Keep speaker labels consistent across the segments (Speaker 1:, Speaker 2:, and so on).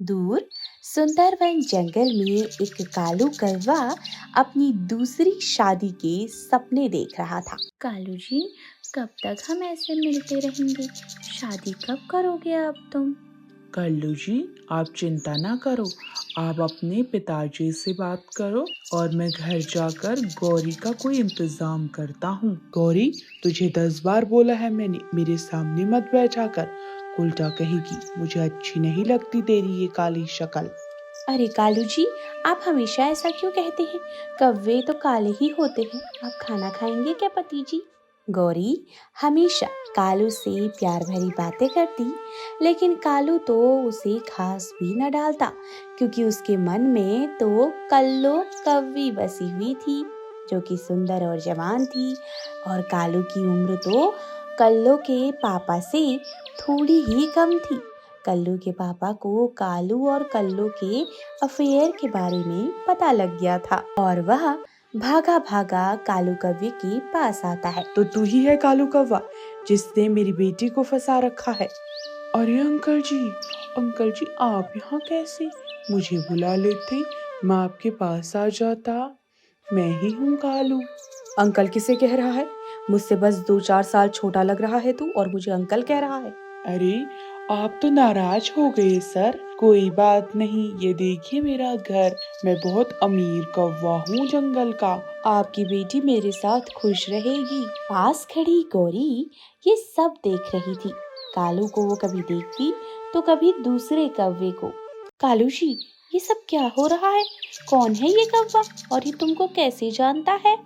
Speaker 1: दूर सुंदरवन जंगल में एक कालू कौवा अपनी दूसरी शादी के सपने देख रहा था।
Speaker 2: कालू जी, कब तक हम ऐसे मिलते रहेंगे? शादी कब करोगे अब तुम?
Speaker 3: कल्लू जी, आप चिंता ना करो। आप अपने पिताजी से बात करो और मैं घर जाकर गौरी का कोई इंतजाम करता हूँ। गौरी, तुझे 10 बार बोला है मैंने, मेरे सामने मत बैठा कर। उल्टा कहेगी, मुझे अच्छी नहीं लगती तेरी ये काली शक्ल।
Speaker 1: अरे कालू जी, आप हमेशा ऐसा क्यों कहते हैं? कौवे तो काले ही होते हैं। आप खाना खाएंगे क्या पति जी? गौरी हमेशा कालू से प्यार भरी बातें करती, लेकिन कालू तो उसे खास भी न डालता, क्योंकि उसके मन में तो कल्लो कव्वी बसी हुई थी, जो कि सुंदर और जवान थी। और कालू की उम्र तो कल्लो के पापा से थोड़ी ही कम थी। कल्लू के पापा को कालू और कल्लू के अफेयर के बारे में पता लग गया था और वह भागा भागा कालू कौवे के पास आता है।
Speaker 3: तो तू ही है कालू कौवा जिसने मेरी बेटी को फंसा रखा है। अरे अंकल जी आप यहाँ कैसे? मुझे बुला लेते, मैं आपके पास आ जाता। मैं ही हूँ कालू।
Speaker 1: अंकल किसे कह रहा है? मुझसे बस 2-4 साल छोटा लग रहा है तू, और मुझे अंकल कह रहा है।
Speaker 3: अरे आप तो नाराज हो गए सर। कोई बात नहीं, ये देखिए मेरा घर। मैं बहुत अमीर कौवा हूँ जंगल का।
Speaker 1: आपकी बेटी मेरे साथ खुश रहेगी। पास खड़ी गौरी ये सब देख रही थी। कालू को वो कभी देखती तो कभी दूसरे कौवे को। कालू जी, ये सब क्या हो रहा है? कौन है ये कौवा और ये तुमको कैसे जानता है?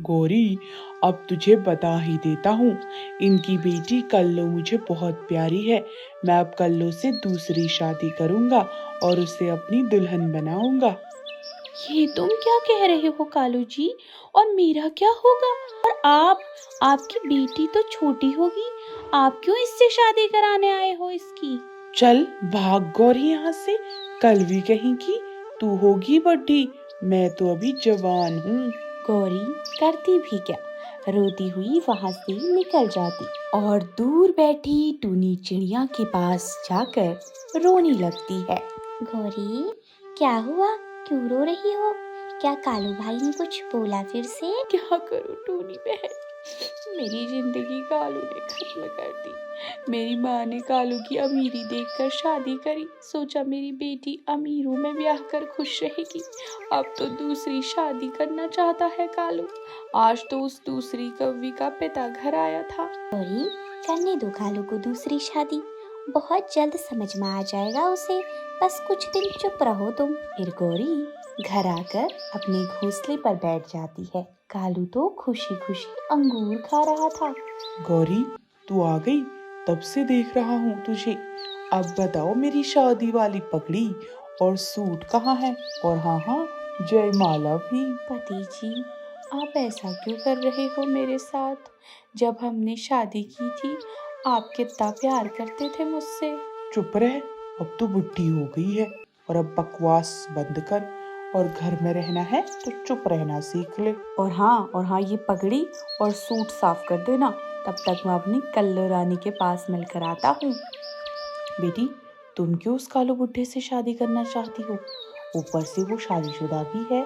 Speaker 3: गौरी, अब तुझे बता ही देता हूँ। इनकी बेटी कल्लो मुझे बहुत प्यारी है। मैं अब कल्लो से दूसरी शादी करूँगा और उसे अपनी दुल्हन बनाऊंगा।
Speaker 1: ये तुम क्या कह रहे हो कालू जी? और मेरा क्या होगा? और आपकी बेटी तो छोटी होगी। आप क्यों इससे शादी कराने आए हो इसकी?
Speaker 3: चल भाग गौरी यहाँ से। कलवी कहीं की, तू होगी बड़ी, मैं तो अभी जवान हूँ।
Speaker 1: गौरी करती भी क्या, रोती हुई वहां से निकल जाती और दूर बैठी टूनी चिड़िया के पास जाकर रोने लगती है।
Speaker 2: गौरी, क्या हुआ? क्यों रो रही हो? क्या कालू भाई ने कुछ बोला फिर से?
Speaker 1: क्या करूं टूनी बहन, मेरी जिंदगी कालू ने खत्म कर दी। मेरी माँ ने कालू की अमीरी देखकर शादी करी, सोचा मेरी बेटी अमीरों में ब्याह कर खुश रहेगी। अब तो दूसरी शादी करना चाहता है कालू। आज तो उस दूसरी कौवी का पिता घर आया था।
Speaker 2: गौरी, करने दो कालू को दूसरी शादी। बहुत जल्द समझ में आ जाएगा उसे। बस कुछ दिन चुप रहो तुम।
Speaker 1: फिर गौरी घर आकर अपने घोंसले पर बैठ जाती है। कालू तो खुशी खुशी अंगूर खा रहा था।
Speaker 3: गौरी, तू आ गई? तब से देख रहा हूँ तुझे। अब बताओ, मेरी शादी वाली पगड़ी और सूट कहाँ है? और हाँ, जयमाला भी।
Speaker 1: पति जी, आप ऐसा क्यों कर रहे हो मेरे साथ? जब हमने शादी की थी, आप कितना प्यार करते थे मुझसे।
Speaker 3: चुप रह, अब तो बुढ़ी हो गई है। और अब बकवास बंद कर, और घर में रहना है तो चुप रहना सीख ले।
Speaker 1: और हाँ, ये पगड़ी और सूट साफ कर देना। तब तक मैं अपनी कल्लो रानी के पास मिलकर आता हूँ। बेटी, तुम क्यों उस कालू बुढ़े से शादी करना चाहती हो? ऊपर से वो शादीशुदा भी है।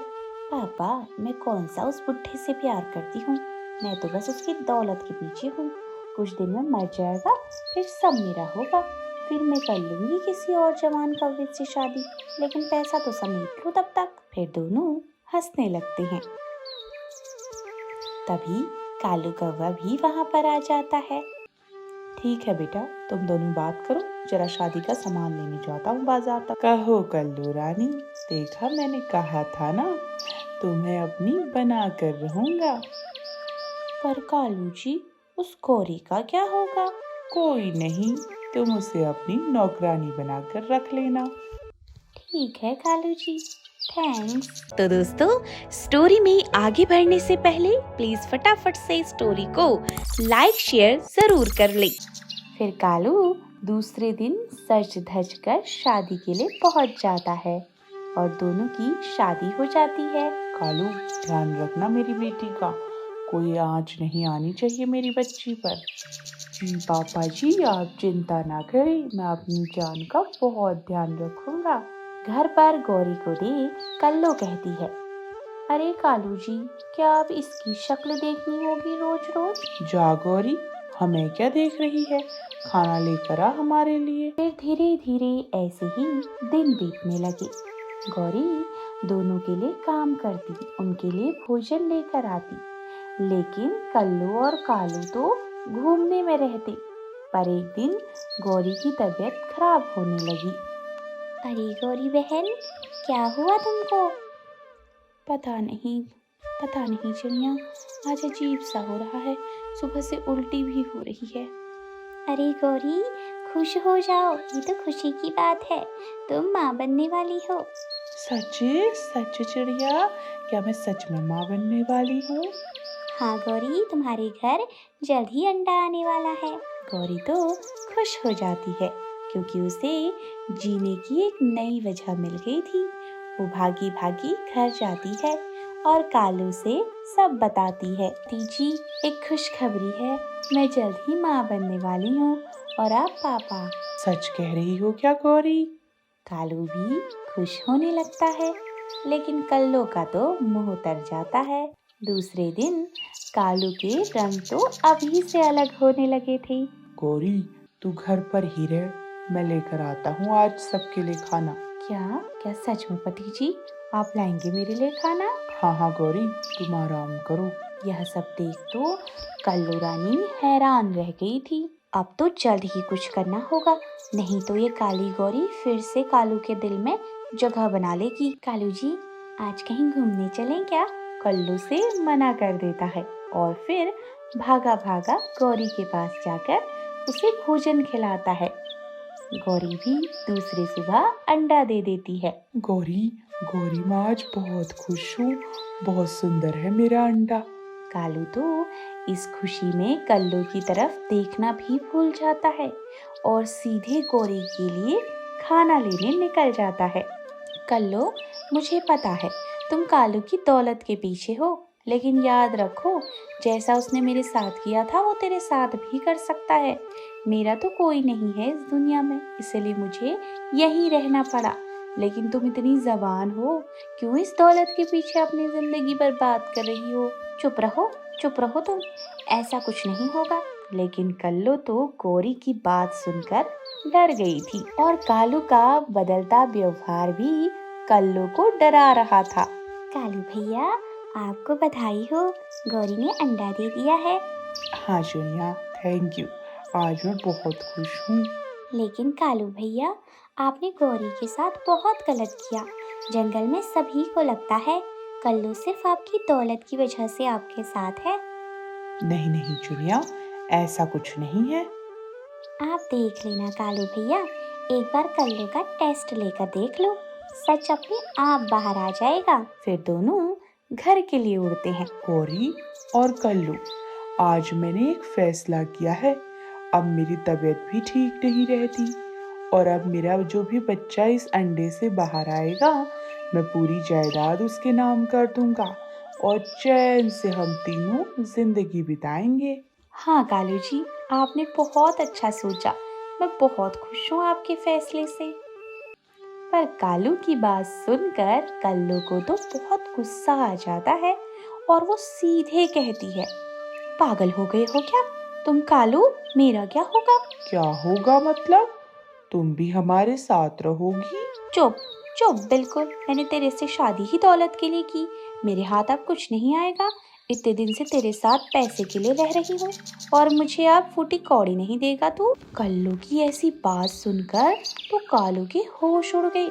Speaker 2: पापा, मैं कौन सा उस बुढ़े से प्यार करती हूँ? मैं तो बस उसकी दौलत के पीछे हूँ। कुछ दिन में मर जाएगा, फिर सब मेरा होगा। फिर मैं कर लूंगी किसी और जवान कौवे से शादी, लेकिन पैसा तो समेट लूं तब तक।
Speaker 1: फिर दोनों हंसने लगते हैं। तभी कालू कौवा भी वहां पर आ जाता है। ठीक है बेटा, तुम दोनों बात करो, जरा शादी का सामान लेने जाता हूँ बाजार तक।
Speaker 3: कहो कल्लू रानी, देखा मैंने कहा था ना, तुम्हें अपनी बना कर रहूंगा।
Speaker 1: पर कालू जी, उस गौरी का क्या होगा?
Speaker 3: कोई नहीं, तुम उसे अपनी नौकरानी बनाकर रख लेना।
Speaker 2: ठीक है कालू जी, थैंक्स।
Speaker 1: तो दोस्तों, स्टोरी में आगे बढ़ने से पहले प्लीज फटाफट से स्टोरी को लाइक शेयर जरूर कर ले। फिर कालू दूसरे दिन सज धज कर शादी के लिए पहुंच जाता है और दोनों की शादी हो जाती है।
Speaker 3: कालू, ध्यान रखना मेरी बेटी का, कोई आँच नहीं आनी चाहिए मेरी बच्ची पर। जी पापा जी, आप चिंता ना करें, मैं अपनी जान का बहुत ध्यान रखूंगा।
Speaker 2: घर पर गौरी को देख कल्लो कहती है, अरे कालू जी, क्या आप इसकी शक्ल देखनी होगी रोज रोज?
Speaker 3: जा गौरी, हमें क्या देख रही है, खाना लेकर आ हमारे लिए।
Speaker 2: फिर धीरे धीरे ऐसे ही दिन बीतने लगे। गौरी दोनों के लिए काम करती, उनके लिए भोजन लेकर आती, लेकिन कल्लू और कालू तो घूमने में रहते। पर एक दिन गौरी की तबीयत खराब होने लगी।
Speaker 1: अरे गौरी बहन, क्या हुआ तुमको?
Speaker 2: पता नहीं चिड़िया, आज अजीब सा हो रहा है, सुबह से उल्टी भी हो रही है।
Speaker 1: अरे गौरी, खुश हो जाओ, ये तो खुशी की बात है, तुम माँ बनने वाली हो।
Speaker 3: सच सच चिड़िया, क्या मैं सच में माँ बनने वाली हूँ?
Speaker 1: हाँ गौरी, तुम्हारे घर जल्द ही अंडा आने वाला है।
Speaker 2: गौरी तो खुश हो जाती है, क्योंकि उसे जीने की एक नई वजह मिल गई थी। वो भागी भागी घर जाती है और कालू से सब बताती है। तीजी, एक खुशखबरी है, मैं जल्द ही माँ बनने वाली हूँ और आप पापा।
Speaker 3: सच कह रही हो क्या गौरी?
Speaker 2: कालू भी खुश होने लगता है, लेकिन कल्लो का तो मुंह तर जाता है। दूसरे दिन कालू के रंग तो अभी से अलग होने लगे थे।
Speaker 3: गौरी, तू घर पर ही रह, मैं लेकर आता हूँ आज सबके लिए खाना।
Speaker 2: क्या क्या सच में पति जी, आप लाएंगे मेरे लिए खाना?
Speaker 3: हाँ हाँ गौरी, तुम आराम करो।
Speaker 2: यह सब देख तो कल्लू रानी हैरान रह गई थी। अब तो जल्द ही कुछ करना होगा, नहीं तो ये काली गौरी फिर से कालू के दिल में जगह बना लेगी। कालू जी, आज कहीं घूमने चलें क्या? कल्लू से मना कर देता है और फिर भागा भागा गौरी के पास जाकर उसे भोजन खिलाता है। गौरी भी दूसरी सुबह अंडा दे देती है।
Speaker 3: गौरी गौरी, मैं आज बहुत खुश हूँ, बहुत सुंदर है मेरा अंडा।
Speaker 2: कालू तो इस खुशी में कल्लू की तरफ देखना भी भूल जाता है और सीधे गौरी के लिए खाना लेने निकल जाता है। कल्लो, मुझे पता है तुम कालू की दौलत के पीछे हो, लेकिन याद रखो, जैसा उसने मेरे साथ किया था वो तेरे साथ भी कर सकता है। मेरा तो कोई नहीं है इस दुनिया में, इसलिए मुझे यहीं रहना पड़ा। लेकिन तुम इतनी जबान हो, क्यों इस दौलत के पीछे अपनी जिंदगी बर्बाद कर रही हो? चुप रहो तुम, ऐसा कुछ नहीं होगा। लेकिन कल्लो तो गौरी की बात सुनकर डर गई थी और कालू का बदलता व्यवहार भी कल्लो को डरा रहा था।
Speaker 1: कालू भैया, आपको बधाई हो, गौरी ने अंडा दे दिया है।
Speaker 3: हाँ चिड़िया, थैंक यू, आज मैं बहुत खुश हूँ।
Speaker 1: लेकिन कालू भैया, आपने गौरी के साथ बहुत गलत किया। जंगल में सभी को लगता है कल्लू सिर्फ आपकी दौलत की वजह से आपके साथ है।
Speaker 3: नहीं नहीं चिड़िया, ऐसा कुछ नहीं है।
Speaker 1: आप देख लेना कालू भैया, एक बार कल्लू का टेस्ट लेकर देख लो, सच अपने आप बाहर आ जाएगा।
Speaker 2: फिर दोनों घर के लिए उड़ते हैं।
Speaker 3: गौरी और कल्लू, आज मैंने एक फैसला किया है, अब मेरी तबीयत भी ठीक नहीं रहती और अब मेरा जो भी बच्चा इस अंडे से बाहर आएगा, मैं पूरी जायदाद उसके नाम कर दूंगा और चैन से हम तीनों जिंदगी बिताएंगे।
Speaker 2: हाँ कालू जी, आपने बहुत अच्छा सोचा, मैं बहुत खुश हूँ आपके फैसले से। पर कालू की बात सुनकर कल्लू को तो बहुत गुस्सा आ जाता है और वो सीधे कहती है, पागल हो गए हो क्या तुम कालू? मेरा क्या होगा?
Speaker 3: क्या होगा मतलब? तुम भी हमारे साथ रहोगी?
Speaker 2: चुप बिल्कुल, मैंने तेरे से शादी ही दौलत के लिए की, मेरे हाथ अब कुछ नहीं आएगा। इतने दिन से तेरे साथ पैसे के लिए रह रही हूँ और मुझे अब फूटी कौड़ी नहीं देगा तू। कल्लू की ऐसी बात सुनकर तो कालू के होश उड़ गए।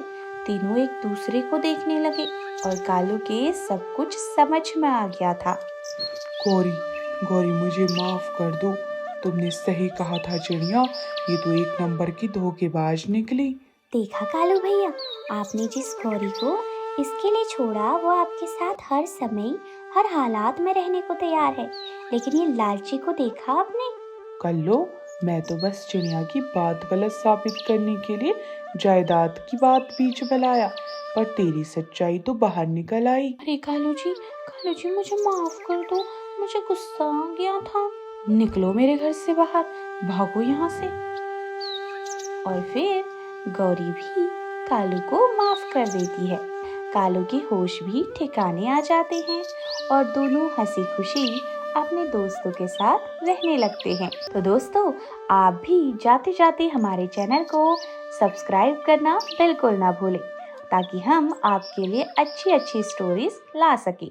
Speaker 2: तीनों एक दूसरे को देखने लगे और कालू के सब कुछ समझ में आ गया था।
Speaker 3: गौरी मुझे माफ कर दो, तुमने सही कहा था चिड़िया, ये तो एक नंबर की धोखेबाज निकली।
Speaker 1: देखा कालू भैया, आपने जिस गौरी को इसके लिए छोड़ा वो आपके साथ हर समय हर हालात में रहने को तैयार है, लेकिन ये लालची को देखा आपने?
Speaker 3: कल्लो, मैं तो बस चिड़िया की बात गलत साबित करने के लिए जायदाद की बात बीच में लाया, पर तेरी सच्चाई तो बाहर निकल आई।
Speaker 2: अरे कालू जी मुझे माफ कर दो, मुझे गुस्सा आ गया था। निकलो मेरे घर से बाहर, भागो यहाँ से। और फिर गौरी भी कालू को माफ कर देती है। कालू के होश भी ठिकाने आ जाते हैं और दोनों हंसी खुशी अपने दोस्तों के साथ रहने लगते हैं। तो दोस्तों, आप भी जाते जाते हमारे चैनल को सब्सक्राइब करना बिल्कुल ना भूलें, ताकि हम आपके लिए अच्छी अच्छी स्टोरीज ला सकें।